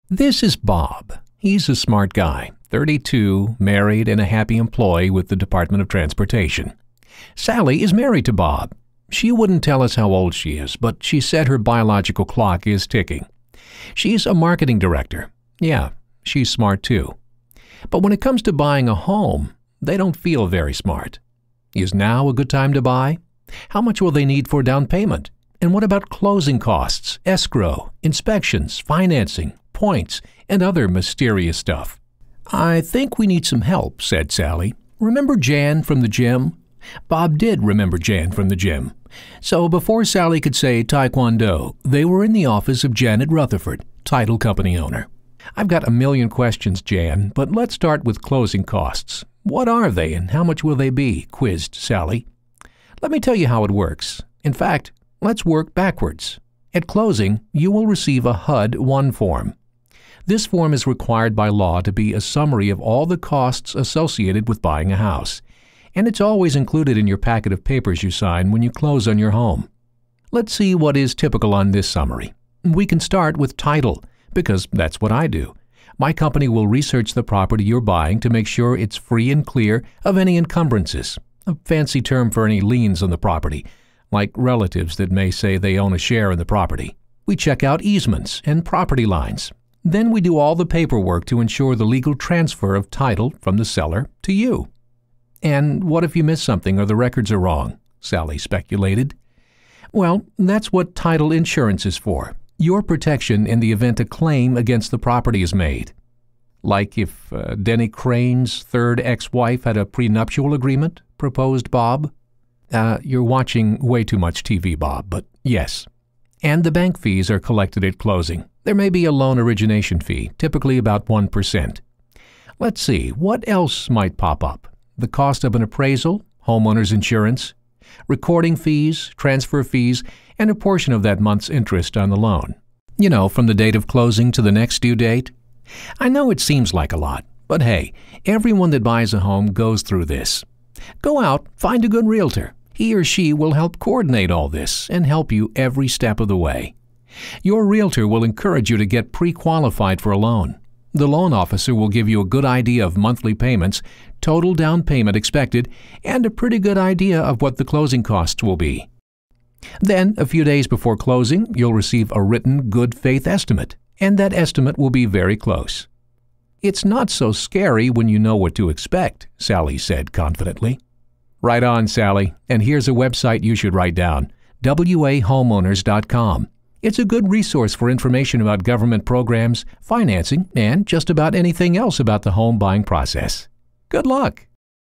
This is Bob. He's a smart guy, 32, married, and a happy employee with the Department of Transportation. Sally is married to Bob. She wouldn't tell us how old she is, but she said her biological clock is ticking. She's a marketing director. Yeah, she's smart too. But when it comes to buying a home, they don't feel very smart. Is now a good time to buy? How much will they need for down payment? And what about closing costs, escrow, inspections, financing, points, and other mysterious stuff? I think we need some help, said Sally. Remember Jan from the gym? Bob did remember Jan from the gym. So before Sally could say Taekwondo, they were in the office of Janet Rutherford, title company owner. I've got a million questions, Jan, but let's start with closing costs. What are they and how much will they be? Quizzed Sally. Let me tell you how it works. In fact, let's work backwards. At closing, you will receive a HUD-1 form. This form is required by law to be a summary of all the costs associated with buying a house, and it's always included in your packet of papers you sign when you close on your home. Let's see what is typical on this summary. We can start with title, because that's what I do. My company will research the property you're buying to make sure it's free and clear of any encumbrances, a fancy term for any liens on the property, like relatives that may say they own a share in the property. We check out easements and property lines. Then we do all the paperwork to ensure the legal transfer of title from the seller to you. And what if you miss something or the records are wrong? Sally speculated. Well, that's what title insurance is for. Your protection in the event a claim against the property is made. Like if Denny Crane's third ex-wife had a prenuptial agreement, proposed Bob. You're watching way too much TV, Bob, but yes. And the bank fees are collected at closing. There may be a loan origination fee, typically about 1%. Let's see, what else might pop up? The cost of an appraisal, homeowner's insurance, recording fees, transfer fees, and a portion of that month's interest on the loan. You know, from the date of closing to the next due date. I know it seems like a lot, but hey, everyone that buys a home goes through this. Go out, find a good realtor. He or she will help coordinate all this and help you every step of the way. Your realtor will encourage you to get pre-qualified for a loan. The loan officer will give you a good idea of monthly payments, total down payment expected, and a pretty good idea of what the closing costs will be. Then, a few days before closing, you'll receive a written good faith estimate, and that estimate will be very close. It's not so scary when you know what to expect, Sally said confidently. Right on, Sally, and here's a website you should write down, wahomeowners.com. It's a good resource for information about government programs, financing, and just about anything else about the home buying process. Good luck!